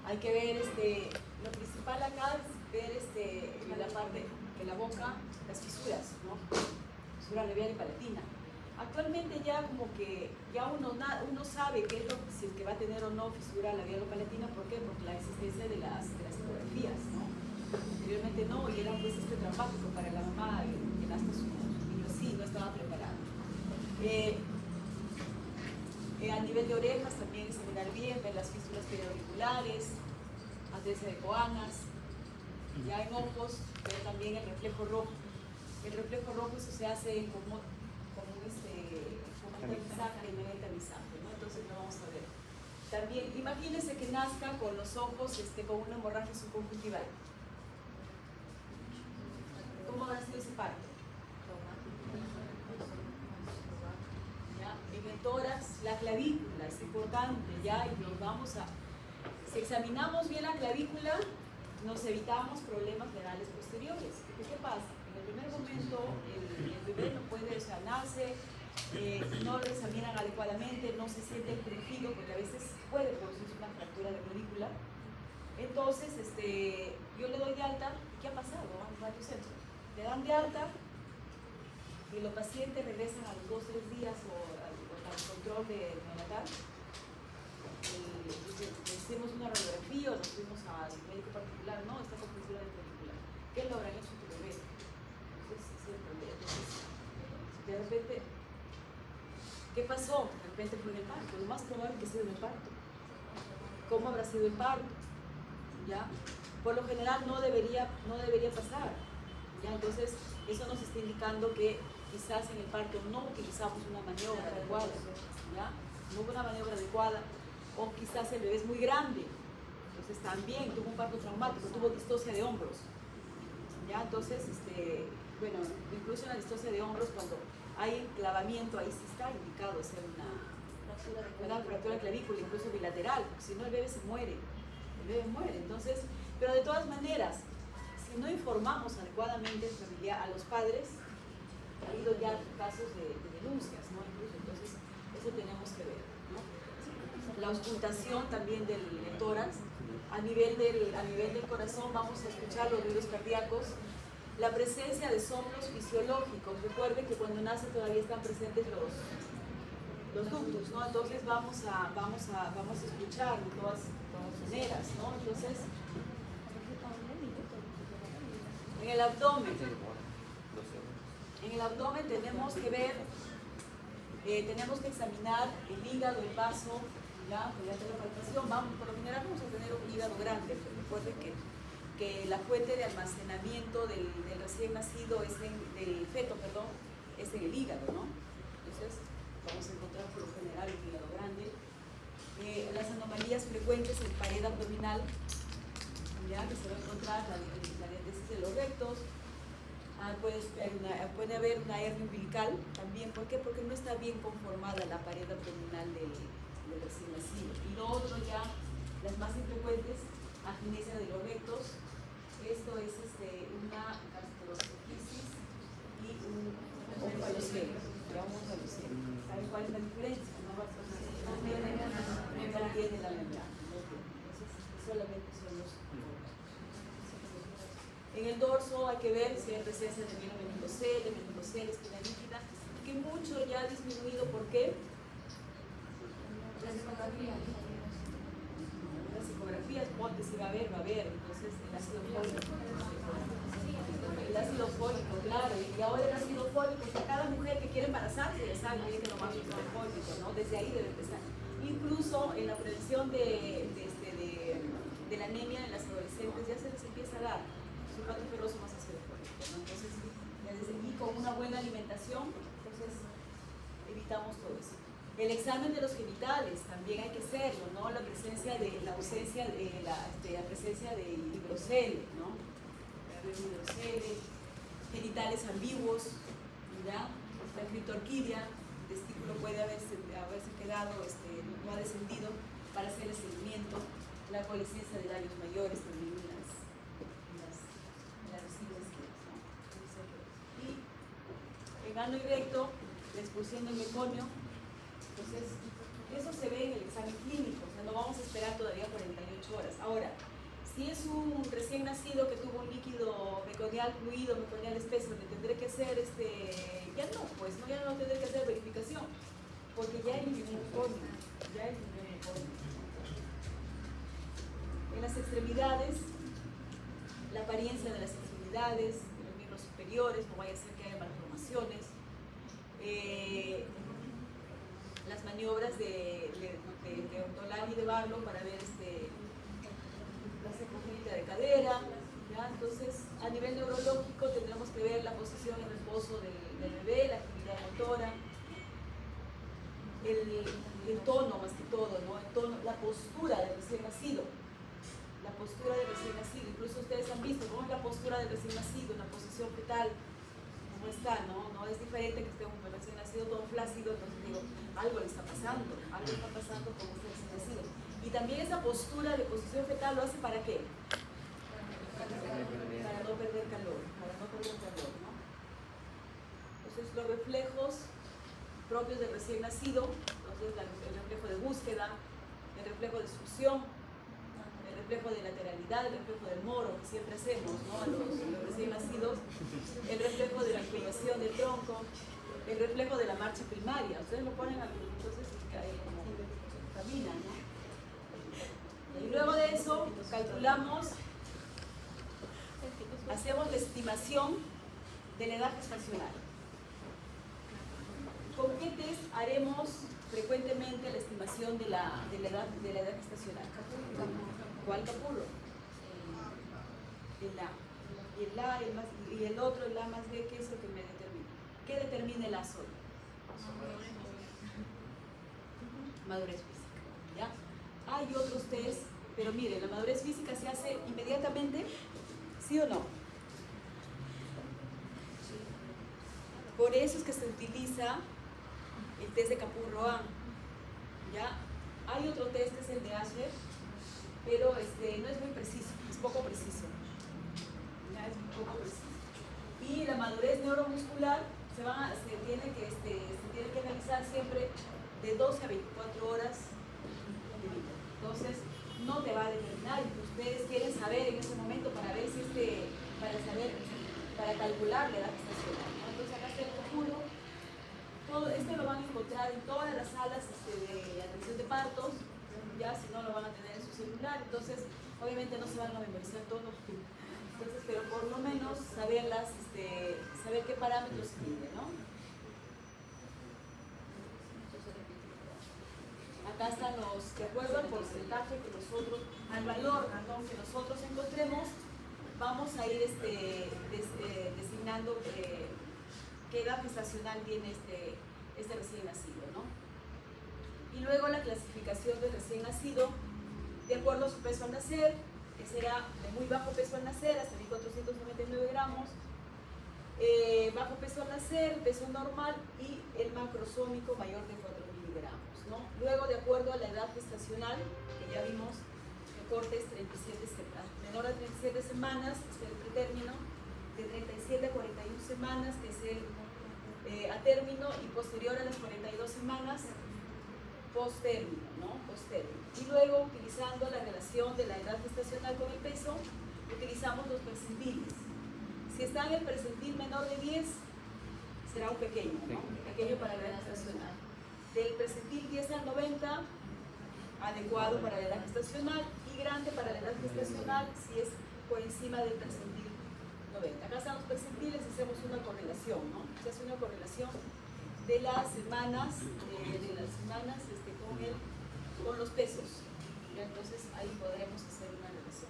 hay que ver, lo principal acá es ver en la parte de la boca, las fisuras, ¿no? Fisura labial y palatina. Actualmente ya como que ya uno sabe qué es lo si es que va a tener o no fisura labial o palatina. ¿Por qué? Porque la existencia de las ecografías, ¿no? Anteriormente no, y era un desastre traumático para la mamá que nazca su niño así, no estaba preparado. A nivel de orejas también examinar bien, ver las fístulas periauriculares, adherencia de coanas. Ya en ojos, ver también el reflejo rojo. El reflejo rojo eso se hace como un tamizaje, no hay tamizaje, ¿no? Entonces lo vamos a ver. También, imagínense que nazca con los ojos con una hemorragia subconjuntival. ¿Cómo habrá sido ese parto? En el tórax, la clavícula es importante, ¿ya? Y si examinamos bien la clavícula, nos evitamos problemas renales posteriores. ¿Qué pasa? En el primer momento, el bebé no puede nace, no lo examinan adecuadamente, no se siente el crujido, porque a veces puede producirse una fractura de clavícula. Entonces, yo le doy de alta. ¿Qué ha pasado? En varios centros. Le dan de alta y los pacientes regresan a los 2 o 3 días al control de neonatal. Hicimos una radiografía o nos fuimos al médico particular, no, está con fisura de clavícula. ¿Qué le habrán hecho a tu bebé? Entonces, de repente, ¿qué pasó? De repente fue en el parto. Lo más probable es que sea en el parto. ¿Cómo habrá sido el parto? ¿Ya? Por lo general no debería pasar. ¿Ya? Entonces, eso nos está indicando que quizás en el parto no utilizamos una maniobra adecuada. ¿Ya? No hubo una maniobra adecuada. O quizás el bebé es muy grande. Entonces también tuvo un parto traumático, tuvo distocia de hombros. ¿Ya? Entonces, bueno, incluso en la distocia de hombros, cuando hay enclavamiento, ahí sí está indicado hacer una fractura de clavícula, incluso bilateral, porque si no el bebé se muere. El bebé muere. Entonces, pero de todas maneras, si no informamos adecuadamente a los padres, ha habido ya casos de denuncias, ¿no? Incluso, entonces, eso tenemos que ver, ¿no? La auscultación también del tórax. A nivel del corazón vamos a escuchar los ruidos cardíacos. La presencia de soplos fisiológicos. Recuerden que cuando nace todavía están presentes los ductos, ¿no? Entonces vamos a escuchar de todas maneras, ¿no? Entonces, en el abdomen tenemos que ver, tenemos que examinar el hígado, el vaso, ¿ya? Mediante la palpación, por lo general vamos a tener un hígado grande, pero recuerden que la fuente de almacenamiento del recién nacido del feto, es en el hígado, ¿no? Entonces, vamos a encontrar por lo general un hígado grande. Las anomalías frecuentes en pared abdominal, ya que se va a encontrar la diatesis de los rectos. Puede haber una hernia umbilical también. ¿Por qué? Porque no está bien conformada la pared abdominal del recién nacido. Y lo otro ya, las más infrecuentes, agenesia de los rectos. Esto es una gastroscopitis y un falocelo. ¿Saben cuál es la diferencia? No tiene la membrana. Entonces, solamente son los. En el dorso hay que ver si hay presencia de meningocele, espina líquida, que mucho ya ha disminuido. ¿Por qué? Las ecografías, ponte si va a haber, entonces el ácido fólico, claro, y ahora el ácido fólico, que cada mujer que quiere embarazarse ya sabe que lo más ácido fólico, ¿no? Desde ahí debe empezar. Incluso en la prevención de la anemia en las adolescentes ya se les empieza a dar sulfato ferroso más ácido fólico, ¿no? Entonces, ya desde aquí con una buena alimentación, entonces evitamos todo eso. El examen de los genitales también hay que hacerlo, ¿no? La presencia de la presencia de hidrocele, ¿no? Hidrocele, genitales ambiguos, ¿ya? La criptorquidia, el testículo puede haberse quedado, no ha descendido para hacer el seguimiento. La coalescencia de labios mayores también en las residuos, ¿no? Y en ano y recto, la expulsión del meconio. Entonces, eso se ve en el examen clínico, o sea, no vamos a esperar todavía 48 horas. Ahora, si es un recién nacido que tuvo un líquido meconial fluido, meconial espeso, le tendré que hacer, ya no tendré que hacer verificación, porque ya hay un meconio, En las extremidades, la apariencia de las extremidades, de los miembros superiores, no vaya a ser que haya malformaciones. Las maniobras de Ortolan y de Barlow para ver la circunferencia de cadera, ¿ya? Entonces, a nivel neurológico tendremos que ver la posición en reposo del bebé, la actividad motora, el tono más que todo, ¿no? El tono, la postura del recién nacido. La postura del recién nacido, incluso ustedes han visto cómo es la postura del recién nacido, una posición fetal. ¿Cómo está? ¿No? No es diferente que esté un recién nacido todo flácido, entonces digo, algo le está pasando con este recién nacido. Y también esa postura de posición fetal lo hace ¿para qué? Para no perder calor, ¿no? Entonces los reflejos propios del recién nacido, entonces el reflejo de búsqueda, el reflejo de succión, el reflejo de lateralidad, el reflejo del moro que siempre hacemos, ¿no? A los recién nacidos, el reflejo de la inclinación del tronco, el reflejo de la marcha primaria. Ustedes lo ponen entonces como caminan, ¿no? Y luego de eso calculamos, hacemos la estimación de la edad gestacional. ¿Con qué test haremos frecuentemente la estimación de la edad gestacional? ¿Cuál Capurro? El A. Y el otro, el A más B, ¿qué es lo que me determina? ¿Qué determina el A solo? Madurez física, ¿ya? Hay otros test, pero miren, la madurez física se hace inmediatamente, ¿sí o no? Por eso es que se utiliza el test de Capurro A, ¿ya? Hay otro test que es el de Ashler, pero no es muy preciso, es poco preciso. Ya es poco preciso. Y la madurez neuromuscular se tiene que analizar siempre de 12 a 24 horas de vida. Entonces, no te va a determinar, y ustedes quieren saber en ese momento para ver si para calcular la edad gestacional, ¿no? Entonces acá está el Capurro. Todo esto lo van a encontrar en todas las salas de atención de partos, ya si no lo van a tener en su celular, entonces obviamente no se van a memorizar todo, entonces, pero por lo menos saber qué parámetros se miden, ¿no? Acá están de acuerdo al porcentaje que nosotros, al valor, perdón, que nosotros encontremos, vamos a ir designando qué edad gestacional tiene este recién nacido, ¿no? Y luego la clasificación del recién nacido, de acuerdo a su peso al nacer, que será de muy bajo peso al nacer, hasta 1499 gramos, bajo peso al nacer, peso normal y el macrosómico mayor de 4 miligramos, ¿no? Luego, de acuerdo a la edad gestacional, que ya vimos, el corte es 37 semanas, menor a 37 semanas, que es el pretérmino, de 37 a 41 semanas, que es el a término, y posterior a las 42 semanas, post-término, ¿no? Post-término. Y luego, utilizando la relación de la edad gestacional con el peso, utilizamos los percentiles. Si está en el percentil menor de 10, será un pequeño, ¿no? Pequeño para la edad gestacional. Del percentil 10 al 90, adecuado para la edad gestacional, y grande para la edad gestacional si es por encima del percentil 90. Acá están los percentiles, hacemos una correlación, ¿no? Se hace una correlación de las semanas, con los pesos. ¿Ya? Entonces ahí podremos hacer una relación.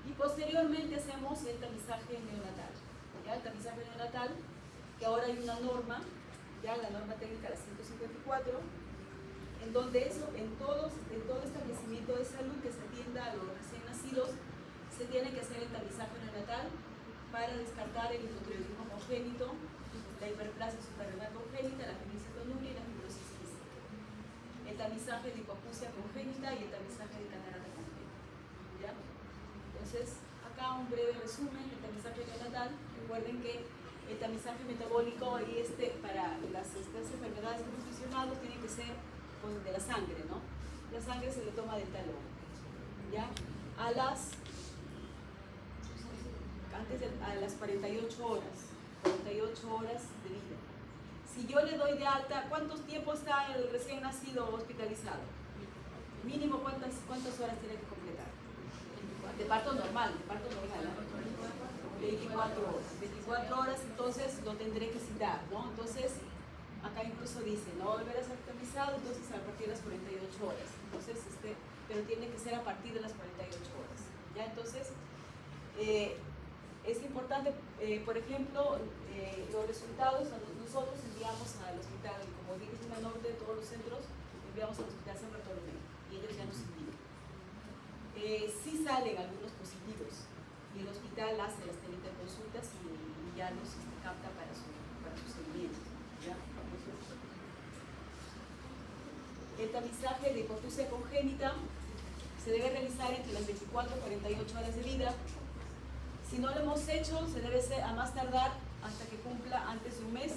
Y posteriormente hacemos el tamizaje neonatal. ¿Ya? El tamizaje neonatal, que ahora hay una norma, ya la norma técnica la 154, en donde en todo establecimiento de salud que se atienda a los recién nacidos, se tiene que hacer el tamizaje neonatal para descartar el hipotiroidismo congénito, la hiperplasia suprarrenal congénita, la fenilcetonuria y la fibrosis quística. El tamizaje de hipoacusia congénita y el tamizaje de catarata congénita. ¿Ya? Entonces, acá un breve resumen del tamizaje neonatal. Recuerden que el tamizaje metabólico y para estas enfermedades que hemos mencionado tiene que ser de la sangre, ¿no? La sangre se le toma del talón. ¿Ya? A las 48 horas de vida. Si yo le doy de alta, ¿cuánto tiempo está el recién nacido hospitalizado? Mínimo, ¿cuántas horas tiene que completar? De parto normal, ¿no? 24 horas, entonces lo tendré que citar, ¿no? Entonces, acá incluso dice, no volver a ser tamizado, entonces a partir de las 48 horas. Entonces, pero tiene que ser a partir de las 48 horas. ¿Ya? Entonces, es importante, por ejemplo, los resultados, nosotros enviamos al hospital, como dije, al norte de todos los centros, enviamos al hospital San Bartolomé y ellos ya nos envían. Sí salen algunos positivos y el hospital hace las teleconsultas y ya nos capta para su seguimiento. ¿Ya? El tamizaje de hipoacusia congénita se debe realizar entre las 24 y 48 horas de vida. Si no lo hemos hecho, se debe hacer a más tardar hasta que cumpla antes de un mes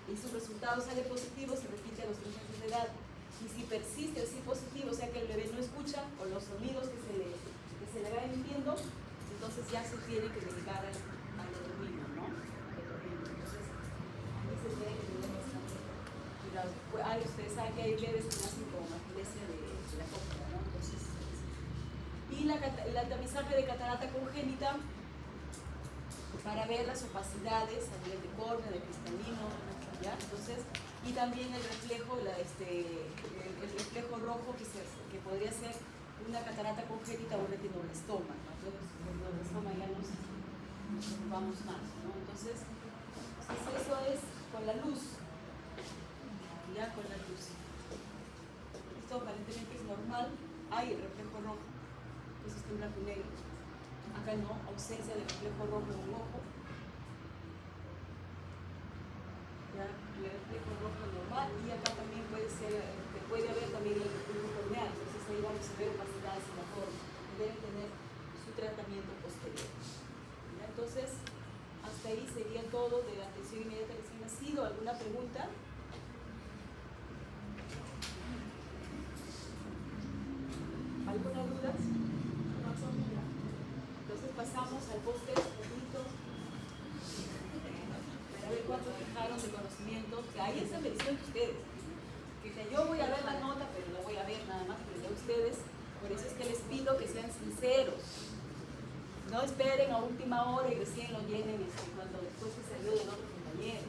y su resultado sale positivo, se repite a los 3 meses de edad. Y si persiste el sí positivo, o sea que el bebé no escucha o los sonidos que se le va emitiendo, entonces ya se tiene que dedicar al otorrino, ¿no? Entonces, aquí se tiene que tener bastante cuidado. Ustedes saben que hay bebés que nacen con amnesia de la cópula, ¿no? Entonces, y el tamizaje de catarata congénita para ver las opacidades a nivel de córnea, de cristalino, ¿ya? Entonces, y también el reflejo, el reflejo rojo que podría ser una catarata congénita o un retinoblastoma, ¿no? Entonces, el retinoblastoma ya nos preocupamos más, ¿no? Entonces, eso es con la luz, ya con la luz. Esto aparentemente es normal, hay el reflejo rojo, entonces está en blanco y negro. Acá no, ausencia de reflejo rojo en un ojo. Ya, el reflejo rojo normal, y acá también puede haber también el reflejo corneal, entonces ahí vamos a ver opacidades en la forma, deben tener su tratamiento posterior. ¿Ya? Entonces, hasta ahí sería todo de la atención inmediata recién nacido. ¿Alguna pregunta? ¿Alguna duda? Entonces pasamos al post-test, para ver cuánto fijaron de conocimiento, que ahí es la medición de ustedes. Que yo voy a ver la nota, pero la voy a ver nada más que de ustedes. Por eso es que les pido que sean sinceros. No esperen a última hora y recién lo llenen cuando después se salió del otro compañero.